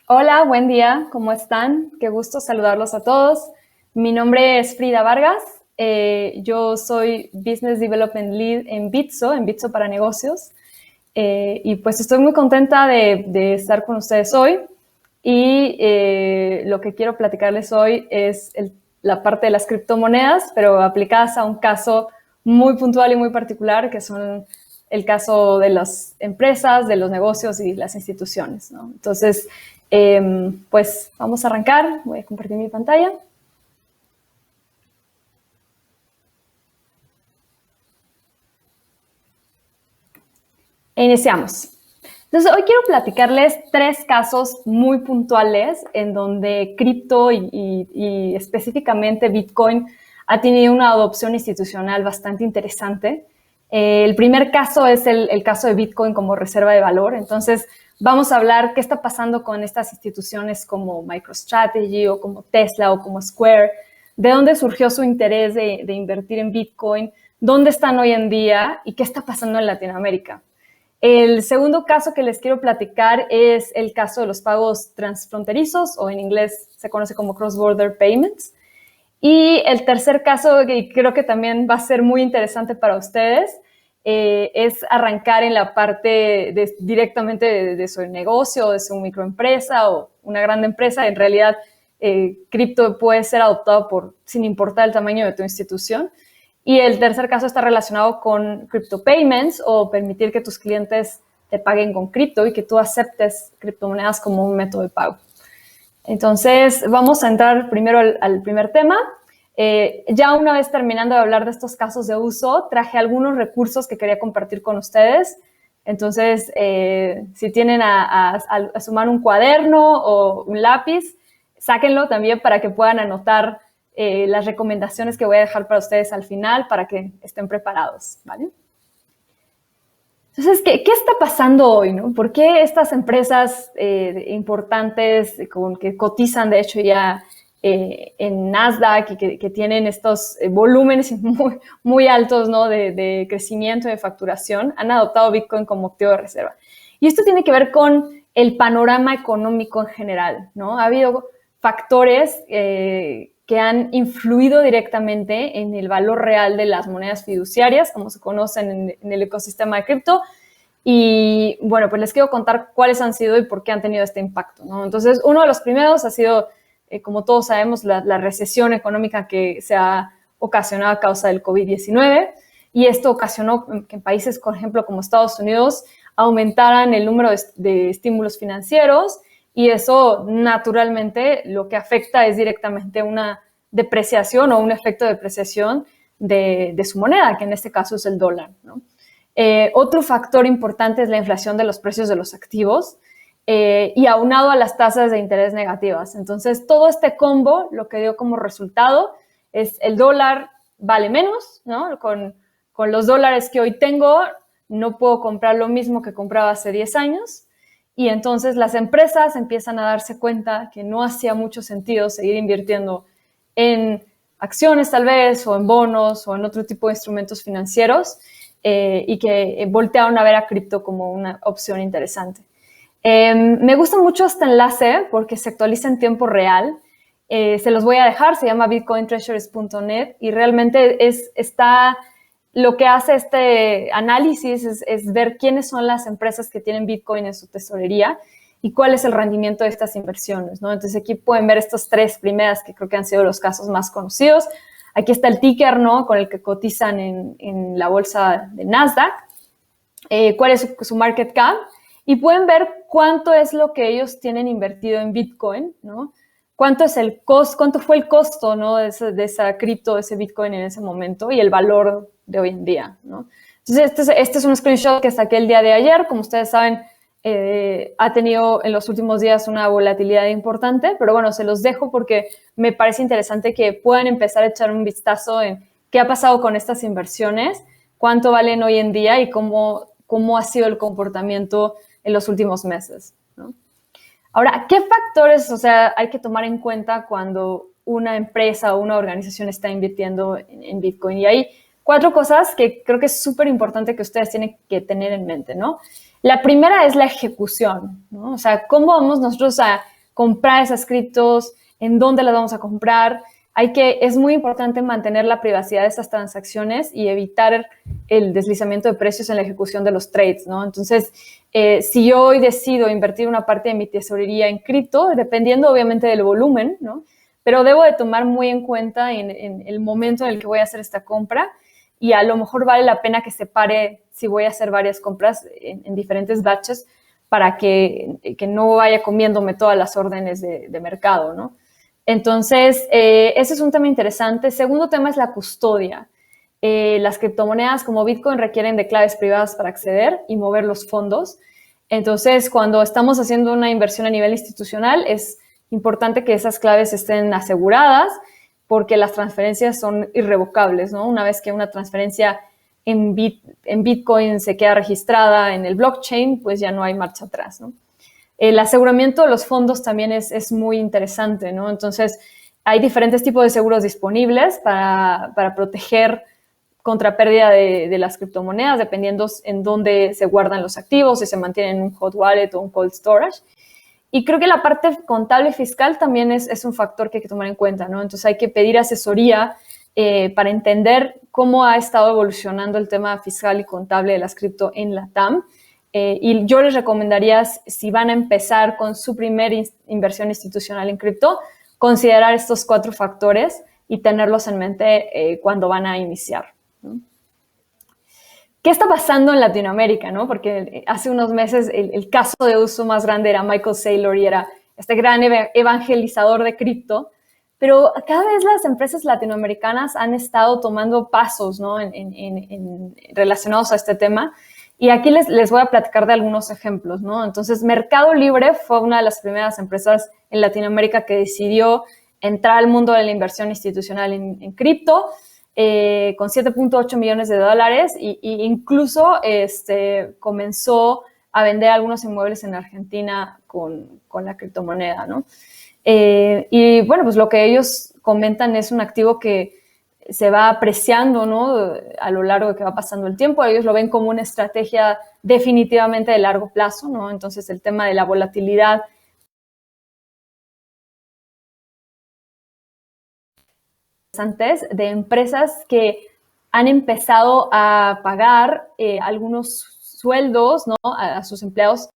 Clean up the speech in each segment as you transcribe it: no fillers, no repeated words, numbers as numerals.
Hola, buen día, ¿cómo están? Qué gusto saludarlos a todos. Mi nombre es Frida Vargas. Yo soy Business Development Lead en Bitso para negocios. Y pues estoy muy contenta de estar con ustedes hoy. Y lo que quiero platicarles hoy es la parte de las criptomonedas, pero aplicadas a un caso muy puntual y muy particular, que son el caso de las empresas, de los negocios y las instituciones, ¿no? Entonces, pues vamos a arrancar. Voy a compartir mi pantalla. E iniciamos. Entonces, hoy quiero platicarles 3 casos muy puntuales en donde cripto y específicamente Bitcoin ha tenido una adopción institucional bastante interesante. El primer caso es el caso de Bitcoin como reserva de valor. Entonces, vamos a hablar qué está pasando con estas instituciones como MicroStrategy o como Tesla o como Square, de dónde surgió su interés de invertir en Bitcoin, dónde están hoy en día y qué está pasando en Latinoamérica. El segundo caso que les quiero platicar es el caso de los pagos transfronterizos, o en inglés se conoce como cross-border payments. Y el tercer caso, que creo que también va a ser muy interesante para ustedes, es arrancar en la parte directamente de su negocio, de su microempresa o una gran empresa. En realidad, cripto puede ser adoptado sin importar el tamaño de tu institución. Y el tercer caso está relacionado con crypto payments, o permitir que tus clientes te paguen con cripto y que tú aceptes criptomonedas como un método de pago. Entonces, vamos a entrar primero al primer tema. Ya una vez terminando de hablar de estos casos de uso, traje algunos recursos que quería compartir con ustedes. Entonces, si tienen a sumar un cuaderno o un lápiz, sáquenlo también para que puedan anotar las recomendaciones que voy a dejar para ustedes al final para que estén preparados, ¿vale? Entonces, ¿qué está pasando hoy, no? ¿Por qué estas empresas importantes que cotizan, de hecho, ya en Nasdaq y que tienen estos volúmenes muy, muy altos, ¿no? de crecimiento y de facturación, han adoptado Bitcoin como activo de reserva? Y esto tiene que ver con el panorama económico en general, ¿no? Ha habido factores que han influido directamente en el valor real de las monedas fiduciarias, como se conocen en el ecosistema de cripto. Y bueno, pues les quiero contar cuáles han sido y por qué han tenido este impacto, ¿no? Entonces, uno de los primeros ha sido, como todos sabemos, la recesión económica que se ha ocasionado a causa del COVID-19. Y esto ocasionó que en países, por ejemplo, como Estados Unidos, aumentaran el número de estímulos financieros, y eso naturalmente lo que afecta es directamente una depreciación o un efecto de depreciación de su moneda, que en este caso es el dólar, ¿no? Otro factor importante es la inflación de los precios de los activos, y aunado a las tasas de interés negativas. Entonces, todo este combo lo que dio como resultado es el dólar vale menos, ¿no? Con los dólares que hoy tengo no puedo comprar lo mismo que compraba hace 10 años. Y entonces las empresas empiezan a darse cuenta que no hacía mucho sentido seguir invirtiendo en acciones tal vez, o en bonos, o en otro tipo de instrumentos financieros, y que voltearon a ver a cripto como una opción interesante. Me gusta mucho este enlace porque se actualiza en tiempo real. Se los voy a dejar, se llama bitcointreasuries.net, y realmente lo que hace este análisis es ver quiénes son las empresas que tienen Bitcoin en su tesorería y cuál es el rendimiento de estas inversiones, ¿no? Entonces aquí pueden ver estas 3 primeras que creo que han sido los casos más conocidos. Aquí está el ticker, ¿no? Con el que cotizan en la bolsa de Nasdaq, cuál es su market cap, y pueden ver cuánto es lo que ellos tienen invertido en Bitcoin, ¿no? Cuánto fue el costo, ¿no? de esa cripto, de ese Bitcoin en ese momento, y el valor de hoy en día, ¿no? Entonces, este es un screenshot que saqué el día de ayer. Como ustedes saben, ha tenido en los últimos días una volatilidad importante, pero bueno, se los dejo porque me parece interesante que puedan empezar a echar un vistazo en qué ha pasado con estas inversiones, cuánto valen hoy en día y cómo ha sido el comportamiento en los últimos meses, ¿no? Ahora, ¿qué factores, hay que tomar en cuenta cuando una empresa o una organización está invirtiendo en Bitcoin? Y hay 4 cosas que creo que es súper importante que ustedes tienen que tener en mente, ¿no? La primera es la ejecución, ¿no? O sea, ¿cómo vamos nosotros a comprar esas criptos, en dónde las vamos a comprar. Es muy importante mantener la privacidad de estas transacciones y evitar el deslizamiento de precios en la ejecución de los trades, ¿no? Entonces, si yo hoy decido invertir una parte de mi tesorería en cripto, dependiendo obviamente del volumen, ¿no? Pero debo de tomar muy en cuenta en el momento en el que voy a hacer esta compra, y a lo mejor vale la pena que separe si voy a hacer varias compras en diferentes batches para que no vaya comiéndome todas las órdenes de mercado, ¿no? Entonces, ese es un tema interesante. Segundo tema es la custodia. Las criptomonedas como Bitcoin requieren de claves privadas para acceder y mover los fondos. Entonces, cuando estamos haciendo una inversión a nivel institucional, es importante que esas claves estén aseguradas porque las transferencias son irrevocables, ¿no? Una vez que una transferencia en Bitcoin se queda registrada en el blockchain, pues ya no hay marcha atrás, ¿no? El aseguramiento de los fondos también es muy interesante, ¿no? Entonces, hay diferentes tipos de seguros disponibles para proteger contra pérdida de las criptomonedas, dependiendo en dónde se guardan los activos, si se mantienen en un hot wallet o un cold storage. Y creo que la parte contable y fiscal también es un factor que hay que tomar en cuenta, ¿no? Entonces, hay que pedir asesoría para entender cómo ha estado evolucionando el tema fiscal y contable de las cripto en la TAM. Y yo les recomendaría, si van a empezar con su primer inversión institucional en cripto, considerar estos 4 factores y tenerlos en mente cuando van a iniciar, ¿no? ¿Qué está pasando en Latinoamérica, no? Porque hace unos meses el caso de uso más grande era Michael Saylor y era este gran evangelizador de cripto, pero cada vez las empresas latinoamericanas han estado tomando pasos, ¿no? Relacionados a este tema. Y aquí les voy a platicar de algunos ejemplos, ¿no? Entonces, Mercado Libre fue una de las primeras empresas en Latinoamérica que decidió entrar al mundo de la inversión institucional en cripto, con $7.8 millones y incluso comenzó a vender algunos inmuebles en Argentina con la criptomoneda, ¿no? Y bueno, pues lo que ellos comentan es un activo que se va apreciando, ¿no? A lo largo de que va pasando el tiempo. Ellos lo ven como una estrategia definitivamente de largo plazo, ¿no? Entonces, el tema de la volatilidad de empresas que han empezado a pagar algunos sueldos, ¿no? A sus empleados,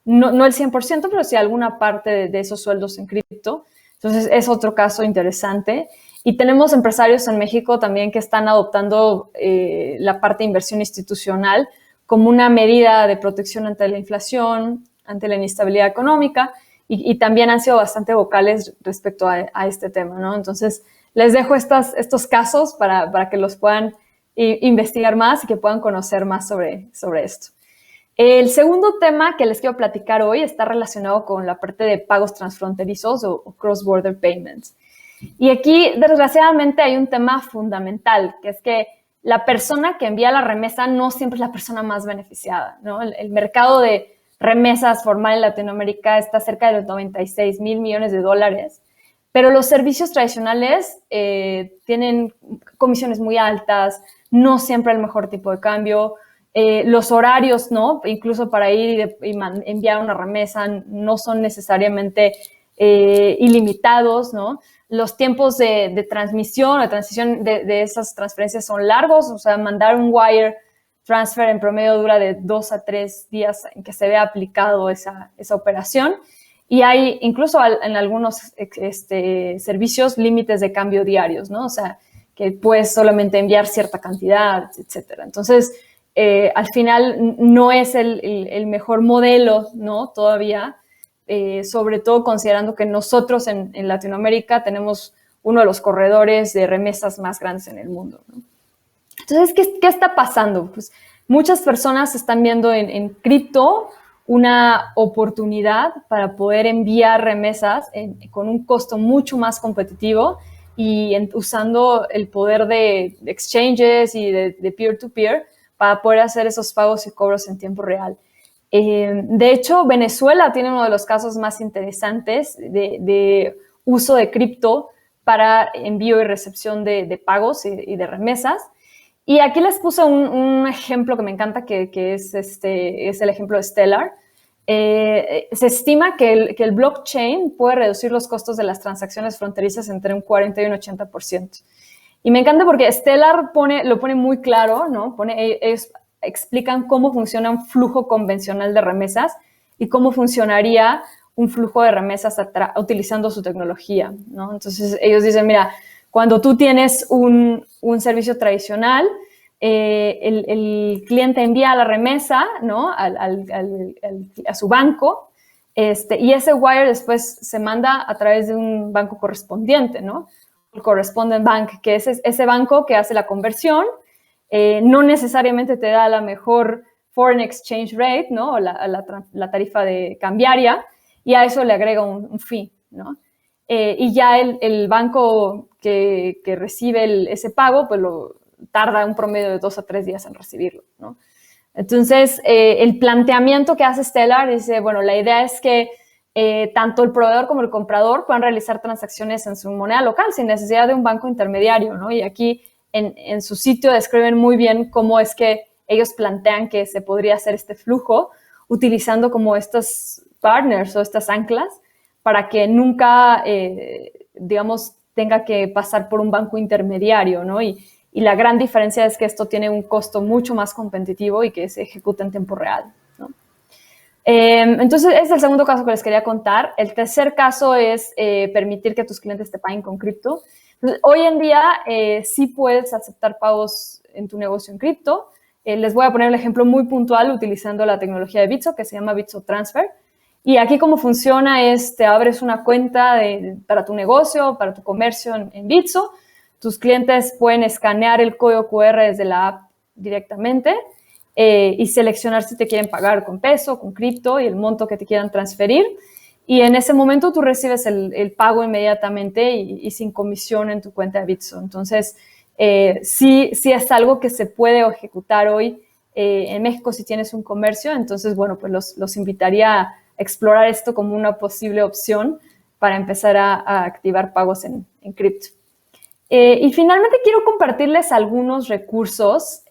no el 100%, pero sí alguna parte de esos sueldos en cripto. Entonces, es otro caso interesante. Y tenemos empresarios en México también que están adoptando la parte de inversión institucional como una medida de protección ante la inflación, ante la inestabilidad económica, y también han sido bastante vocales respecto a este tema, ¿no? Entonces, les dejo estos casos para que los puedan investigar más y que puedan conocer más sobre esto. El segundo tema que les quiero platicar hoy está relacionado con la parte de pagos transfronterizos o cross-border payments. Y aquí, desgraciadamente, hay un tema fundamental, que es que la persona que envía la remesa no siempre es la persona más beneficiada, ¿no? El mercado de remesas formal en Latinoamérica está cerca de los 96 mil millones de dólares, pero los servicios tradicionales tienen comisiones muy altas, no siempre el mejor tipo de cambio, los horarios, ¿no? Incluso para ir y enviar una remesa no son necesariamente ilimitados, ¿no? Los tiempos de transmisión o de transición de esas transferencias son largos, o sea, mandar un wire transfer en promedio dura de 2 a 3 días en que se vea aplicado esa operación. Y hay incluso en algunos servicios límites de cambio diarios, ¿no? O sea, que puedes solamente enviar cierta cantidad, etcétera. Entonces, al final no es el mejor modelo, ¿no? Todavía, sobre todo considerando que nosotros en Latinoamérica tenemos uno de los corredores de remesas más grandes en el mundo, ¿no? Entonces, ¿qué está pasando? Pues muchas personas están viendo en cripto una oportunidad para poder enviar remesas con un costo mucho más competitivo y usando el poder de exchanges y de peer-to-peer para poder hacer esos pagos y cobros en tiempo real. De hecho, Venezuela tiene uno de los casos más interesantes de uso de cripto para envío y recepción de pagos y de remesas. Y aquí les puse un ejemplo que me encanta, que es el ejemplo de Stellar. se estima que el blockchain puede reducir los costos de las transacciones fronterizas entre un 40 y un 80%. Y me encanta porque Stellar lo pone muy claro, ¿no? Ellos explican cómo funciona un flujo convencional de remesas y cómo funcionaría un flujo de remesas utilizando su tecnología, ¿no? Entonces, ellos dicen, mira, cuando tú tienes un servicio tradicional, el cliente envía la remesa, ¿no? A su banco, y ese wire después se manda a través de un banco correspondiente, ¿no? El correspondent bank, que es ese banco que hace la conversión, no necesariamente te da la mejor foreign exchange rate, ¿no? O la tarifa de cambiaria, y a eso le agrega un fee, ¿no? Y ya el banco que recibe ese pago, pues tarda un promedio de 2 a 3 días en recibirlo, ¿no? Entonces, el planteamiento que hace Stellar dice, bueno, la idea es que tanto el proveedor como el comprador puedan realizar transacciones en su moneda local sin necesidad de un banco intermediario, ¿no? Y aquí en su sitio describen muy bien cómo es que ellos plantean que se podría hacer este flujo utilizando como estos partners o estas anclas para que nunca, digamos, tenga que pasar por un banco intermediario, ¿no? Y la gran diferencia es que esto tiene un costo mucho más competitivo y que se ejecuta en tiempo real, ¿no? Entonces, ese es el segundo caso que les quería contar. El tercer caso es permitir que tus clientes te paguen con cripto. Entonces, hoy en día sí puedes aceptar pagos en tu negocio en cripto. Les voy a poner un ejemplo muy puntual utilizando la tecnología de Bitso que se llama Bitso Transfer. Y aquí cómo funciona es, te abres una cuenta para tu negocio, para tu comercio en Bitso. Tus clientes pueden escanear el código QR desde la app directamente y seleccionar si te quieren pagar con peso, con cripto y el monto que te quieran transferir. Y en ese momento tú recibes el pago inmediatamente y sin comisión en tu cuenta de Bitso. Entonces, sí es algo que se puede ejecutar hoy en México si tienes un comercio. Entonces, bueno, pues los invitaría a explorar esto como una posible opción para empezar a activar pagos en cripto. Y finalmente quiero compartirles algunos recursos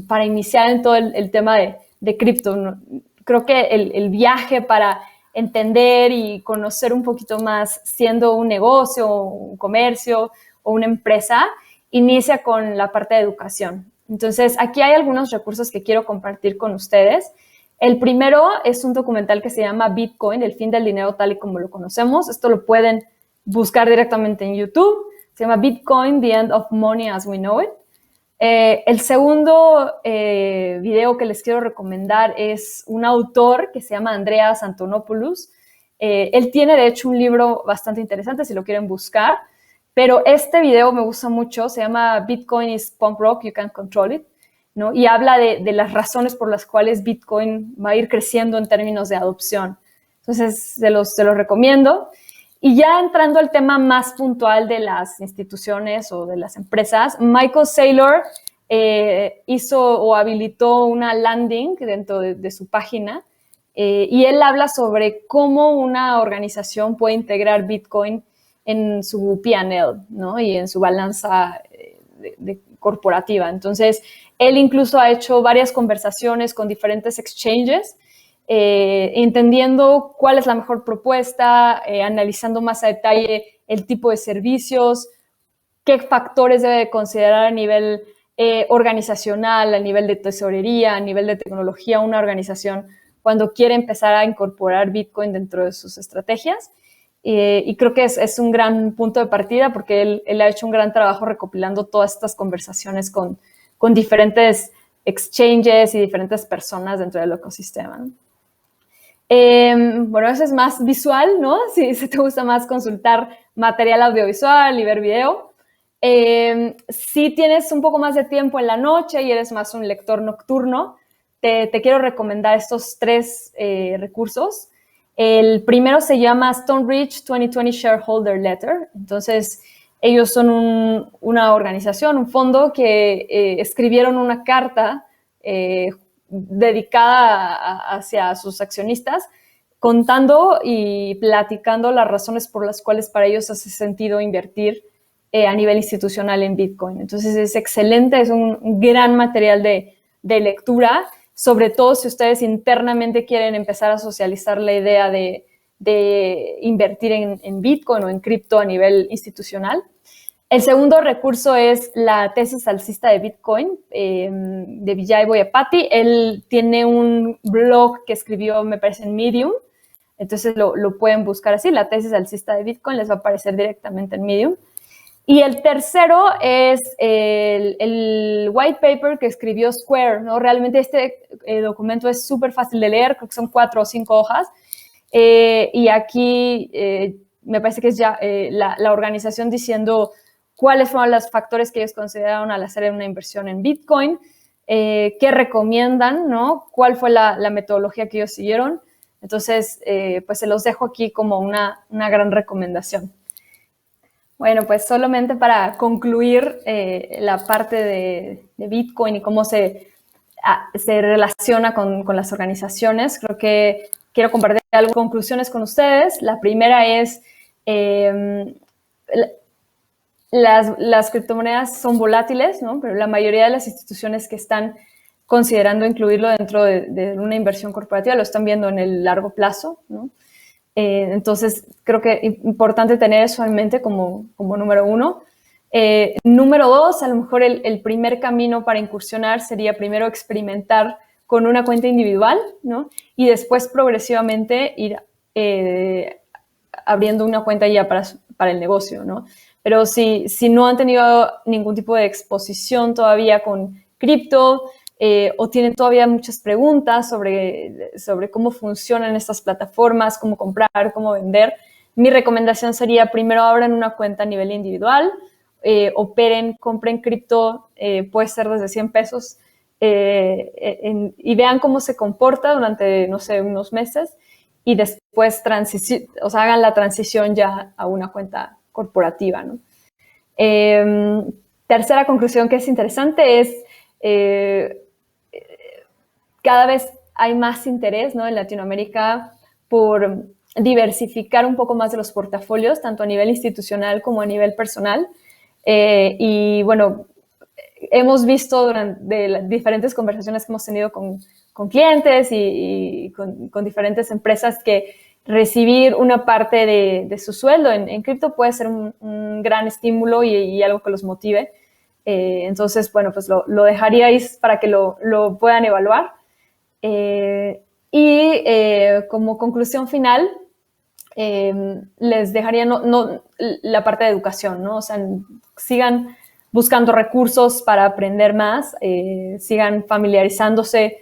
para iniciar en todo el tema de cripto, ¿no? Creo que el viaje para entender y conocer un poquito más siendo un negocio, un comercio o una empresa, inicia con la parte de educación. Entonces, aquí hay algunos recursos que quiero compartir con ustedes. El primero es un documental que se llama Bitcoin, el fin del dinero tal y como lo conocemos. Esto lo pueden buscar directamente en YouTube. Se llama Bitcoin, The End of Money as We Know It. El segundo video que les quiero recomendar es un autor que se llama Andreas Antonopoulos. Él tiene, de hecho, un libro bastante interesante si lo quieren buscar, pero este video me gusta mucho. Se llama Bitcoin is Punk Rock, You Can't Control It, ¿no? Y habla de las razones por las cuales Bitcoin va a ir creciendo en términos de adopción. Entonces, se los recomiendo. Y ya entrando al tema más puntual de las instituciones o de las empresas, Michael Saylor hizo o habilitó una landing dentro de su página y él habla sobre cómo una organización puede integrar Bitcoin en su P&L, ¿no? Y en su balanza corporativa. Entonces, él incluso ha hecho varias conversaciones con diferentes exchanges entendiendo cuál es la mejor propuesta, analizando más a detalle el tipo de servicios, qué factores debe considerar a nivel organizacional, a nivel de tesorería, a nivel de tecnología, una organización cuando quiere empezar a incorporar Bitcoin dentro de sus estrategias. Y creo que es un gran punto de partida porque él ha hecho un gran trabajo recopilando todas estas conversaciones con diferentes exchanges y diferentes personas dentro del ecosistema, ¿no? Bueno, eso es más visual, ¿no? Si te gusta más consultar material audiovisual y ver video. Si tienes un poco más de tiempo en la noche y eres más un lector nocturno, te quiero recomendar estos 3 recursos. El primero se llama Stoneridge 2020 Shareholder Letter. Entonces, ellos son una organización, un fondo que escribieron una carta dedicada hacia sus accionistas, contando y platicando las razones por las cuales para ellos hace sentido invertir a nivel institucional en Bitcoin. Entonces es excelente, es un gran material de lectura. sobre todo si ustedes internamente quieren empezar a socializar la idea de invertir en Bitcoin o en cripto a nivel institucional. El segundo recurso es la tesis alcista de Bitcoin de Vijay Boyapati. Él tiene un blog que escribió, me parece, en Medium. Entonces lo pueden buscar así, la tesis alcista de Bitcoin, les va a aparecer directamente en Medium. Y el tercero es el white paper que escribió Square, ¿no? Realmente este documento es súper fácil de leer, creo que son 4 o 5 hojas. Y aquí me parece que es ya la organización diciendo cuáles fueron los factores que ellos consideraron al hacer una inversión en Bitcoin, qué recomiendan, ¿no? Cuál fue la metodología que ellos siguieron. Entonces, pues se los dejo aquí como una gran recomendación. Bueno, pues solamente para concluir la parte de Bitcoin y cómo se relaciona con las organizaciones, creo que quiero compartir algunas conclusiones con ustedes. La primera es, las criptomonedas son volátiles, ¿no? Pero la mayoría de las instituciones que están considerando incluirlo dentro de una inversión corporativa lo están viendo en el largo plazo, ¿no? Entonces, creo que es importante tener eso en mente como número uno. Número dos, a lo mejor el primer camino para incursionar sería primero experimentar con una cuenta individual, ¿no? Y después progresivamente ir abriendo una cuenta ya para el negocio, ¿no? Pero si no han tenido ningún tipo de exposición todavía con cripto, o tienen todavía muchas preguntas sobre cómo funcionan estas plataformas, cómo comprar, cómo vender, mi recomendación sería primero abran una cuenta a nivel individual, compren cripto, puede ser desde 100 pesos, y vean cómo se comporta durante, no sé, unos meses, y después hagan la transición ya a una cuenta corporativa, ¿no? Tercera conclusión que es interesante es cada vez hay más interés, ¿no? En Latinoamérica por diversificar un poco más de los portafolios, tanto a nivel institucional como a nivel personal. Y bueno, hemos visto durante las diferentes conversaciones que hemos tenido con clientes y con diferentes empresas que recibir una parte de su sueldo en cripto puede ser un gran estímulo y algo que los motive. Entonces, bueno, pues lo dejaríais para que lo puedan evaluar. Como conclusión final, les dejaría la parte de educación, ¿no? O sea, sigan buscando recursos para aprender más, sigan familiarizándose.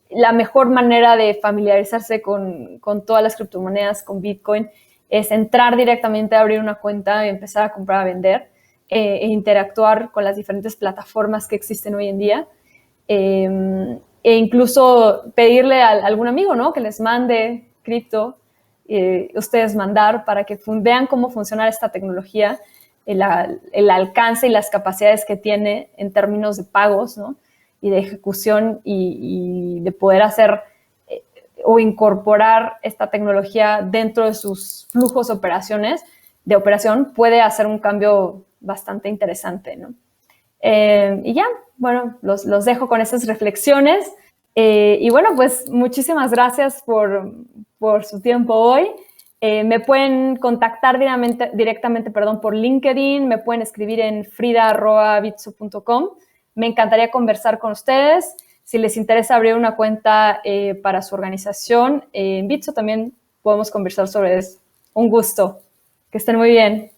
La mejor manera de familiarizarse con todas las criptomonedas, con Bitcoin, es entrar directamente a abrir una cuenta y empezar a comprar, a vender, e interactuar con las diferentes plataformas que existen hoy en día. E incluso pedirle a algún amigo, ¿no? Que les mande cripto, ustedes mandar para que vean cómo funciona esta tecnología, el alcance y las capacidades que tiene en términos de pagos, ¿no? Y de ejecución y de poder hacer o incorporar esta tecnología dentro de sus flujos de operación puede hacer un cambio bastante interesante, ¿no? Y ya, bueno, los dejo con esas reflexiones. Y bueno, pues muchísimas gracias por su tiempo hoy. Me pueden contactar directamente por LinkedIn, me pueden escribir en frida@bitso.com. Me encantaría conversar con ustedes. Si les interesa abrir una cuenta para su organización en Bitso, también podemos conversar sobre eso. Un gusto. Que estén muy bien.